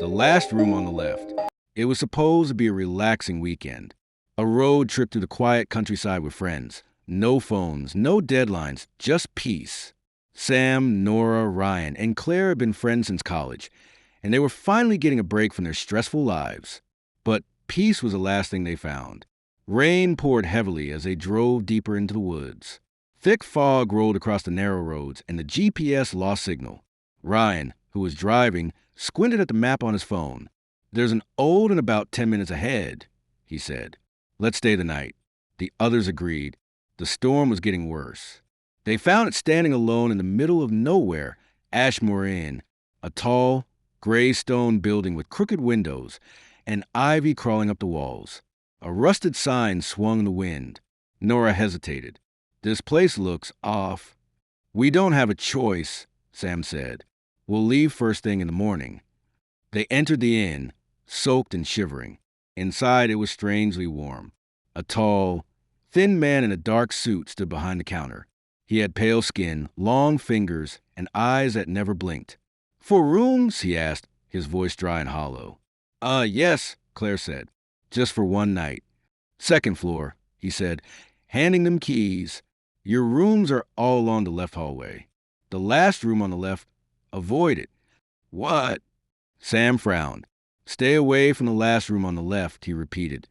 The last room on the left. It was supposed to be a relaxing weekend. A road trip through the quiet countryside with friends. No phones, no deadlines, just peace. Sam, Nora, Ryan, and Claire had been friends since college, and they were finally getting a break from their stressful lives. But peace was the last thing they found. Rain poured heavily as they drove deeper into the woods. Thick fog rolled across the narrow roads, and the GPS lost signal. Ryan, who was driving, squinted at the map on his phone. "There's an old and about 10 minutes ahead," he said. "Let's stay the night." The others agreed. The storm was getting worse. They found it standing alone in the middle of nowhere, Ashmore Inn, a tall, gray stone building with crooked windows and ivy crawling up the walls. A rusted sign swung in the wind. Nora hesitated. "This place looks off." "We don't have a choice," Sam said. "We'll leave first thing in the morning." They entered the inn, soaked and shivering. Inside it was strangely warm. A tall, thin man in a dark suit stood behind the counter. He had pale skin, long fingers, and eyes that never blinked. "For rooms?" he asked, his voice dry and hollow. Yes," Claire said. "Just for one night." "Second floor," he said, handing them keys. "Your rooms are all along the left hallway. The last room on the left, avoid it." "What?" Sam frowned. "Stay away from the last room on the left," he repeated,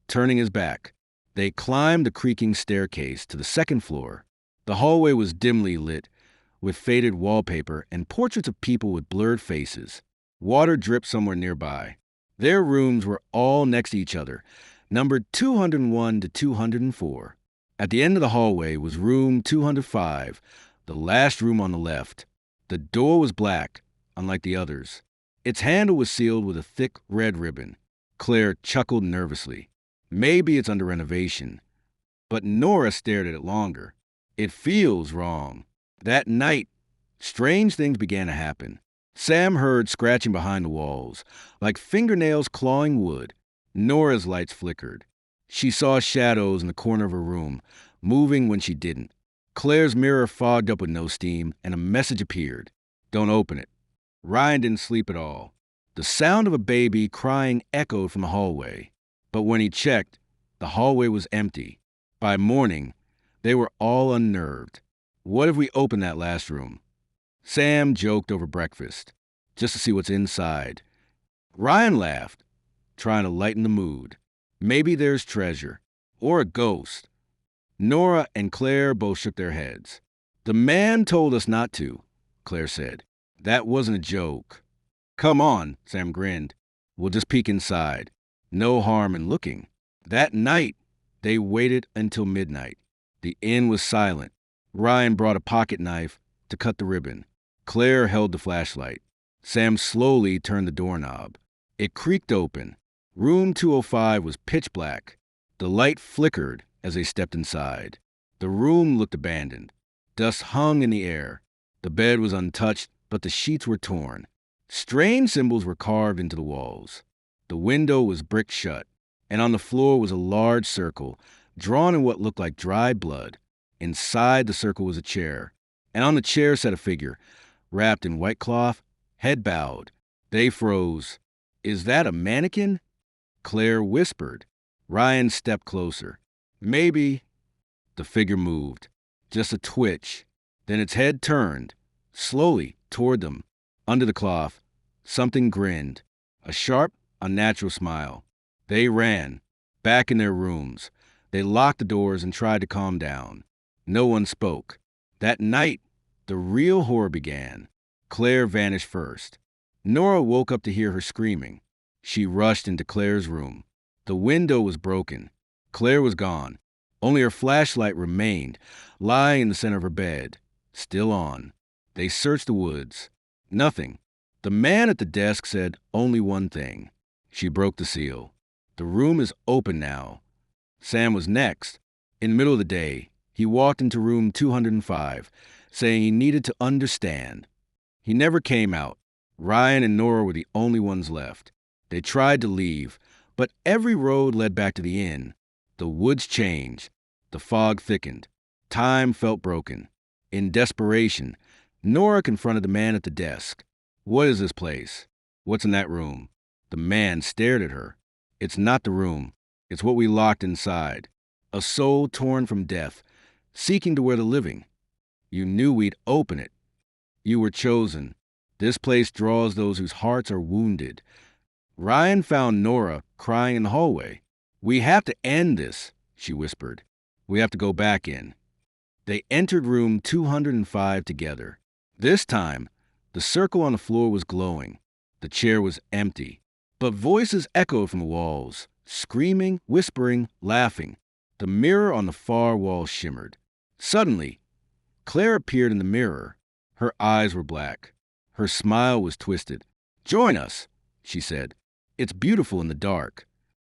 turning his back. They climbed the creaking staircase to the second floor. The hallway was dimly lit, with faded wallpaper and portraits of people with blurred faces. Water dripped somewhere nearby. Their rooms were all next to each other, numbered 201 to 204. At the end of the hallway was room 205, the last room on the left. The door was black, unlike the others. Its handle was sealed with a thick red ribbon. Claire chuckled nervously. "Maybe it's under renovation." But Nora stared at it longer. "It feels wrong." That night, strange things began to happen. Sam heard scratching behind the walls, like fingernails clawing wood. Nora's lights flickered. She saw shadows in the corner of her room, moving when she didn't. Claire's mirror fogged up with no steam, and a message appeared. "Don't open it." Ryan didn't sleep at all. The sound of a baby crying echoed from the hallway. But when he checked, the hallway was empty. By morning, they were all unnerved. "What if we open that last room?" Sam joked over breakfast, just to see what's inside. Ryan laughed, trying to lighten the mood. "Maybe there's treasure. Or a ghost." Nora and Claire both shook their heads. "The man told us not to," Claire said. "That wasn't a joke." "Come on," Sam grinned. "We'll just peek inside. No harm in looking." That night, they waited until midnight. The inn was silent. Ryan brought a pocket knife to cut the ribbon. Claire held the flashlight. Sam slowly turned the doorknob. It creaked open. Room 205 was pitch black. The light flickered as they stepped inside. The room looked abandoned. Dust hung in the air. The bed was untouched, but the sheets were torn. Strange symbols were carved into the walls. The window was bricked shut, and on the floor was a large circle, drawn in what looked like dried blood. Inside the circle was a chair, and on the chair sat a figure, wrapped in white cloth, head bowed. They froze. "Is that a mannequin?" Claire whispered. Ryan stepped closer. "Maybe." The figure moved. Just a twitch. Then its head turned, slowly, toward them. Under the cloth, something grinned. A sharp, unnatural smile. They ran, back in their rooms. They locked the doors and tried to calm down. No one spoke. That night, the real horror began. Claire vanished first. Nora woke up to hear her screaming. She rushed into Claire's room. The window was broken. Claire was gone. Only her flashlight remained, lying in the center of her bed, still on. They searched the woods. Nothing. The man at the desk said only one thing. She broke the seal. "The room is open now." Sam was next. In the middle of the day, he walked into room 205, saying he needed to understand. He never came out. Ryan and Nora were the only ones left. They tried to leave, but every road led back to the inn. The woods changed. The fog thickened. Time felt broken. In desperation, Nora confronted the man at the desk. "What is this place?" What's in that room? The man stared at her. It's not the room. It's what we locked inside. A soul torn from death, seeking to where the living. You knew we'd open it. You were chosen. This place draws those whose hearts are wounded. Ryan found Nora crying in the hallway. We have to end this, she whispered. We have to go back in. They entered room 205 together. This time, the circle on the floor was glowing. The chair was empty. But voices echoed from the walls, screaming, whispering, laughing. The mirror on the far wall shimmered. Suddenly, Claire appeared in the mirror. Her eyes were black. Her smile was twisted. Join us, she said. It's beautiful in the dark.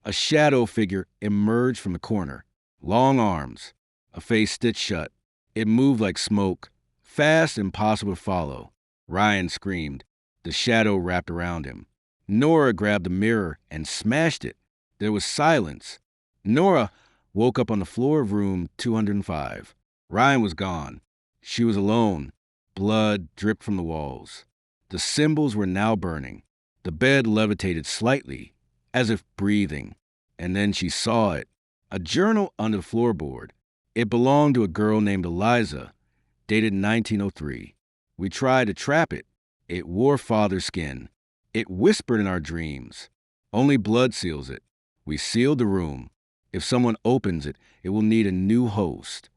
A shadow figure emerged from the corner. Long arms, a face stitched shut. It moved like smoke, fast and impossible to follow. Ryan screamed. The shadow wrapped around him. Nora grabbed the mirror and smashed it. There was silence. Nora woke up on the floor of room 205. Ryan was gone. She was alone. Blood dripped from the walls. The symbols were now burning. The bed levitated slightly, as if breathing. And then she saw it. A journal under the floorboard. It belonged to a girl named Eliza, dated 1903. We tried to trap it. It wore father's skin. It whispered in our dreams. Only blood seals it. We sealed the room. If someone opens it, it will need a new host.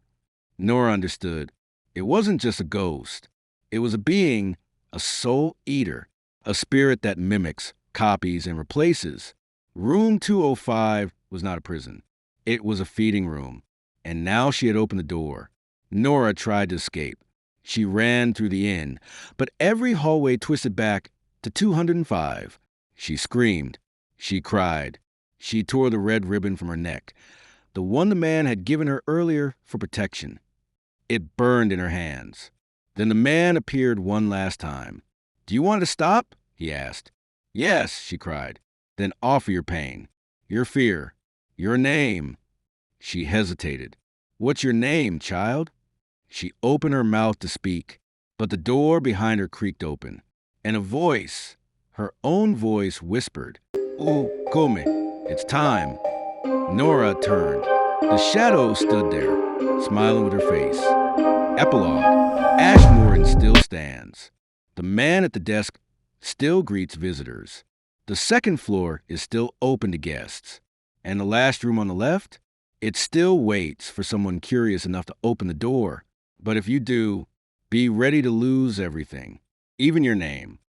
Nora understood. It wasn't just a ghost. It was a being, a soul eater, a spirit that mimics, copies, and replaces. Room 205 was not a prison. It was a feeding room. And now she had opened the door. Nora tried to escape. She ran through the inn, but every hallway twisted back to 205. She screamed. She cried. She tore the red ribbon from her neck, the one the man had given her earlier for protection. It burned in her hands. Then the man appeared one last time. Do you want to stop? He asked. Yes, she cried. Then offer your pain, your fear, your name. She hesitated. What's your name, child? She opened her mouth to speak, but the door behind her creaked open, and a voice, her own voice, whispered, "Oh, come, it's time." Nora turned. The shadow stood there, smiling with her face. Epilogue. Ashmore still stands. The man at the desk still greets visitors. The second floor is still open to guests. And the last room on the left? It still waits for someone curious enough to open the door. But if you do, be ready to lose everything, even your name.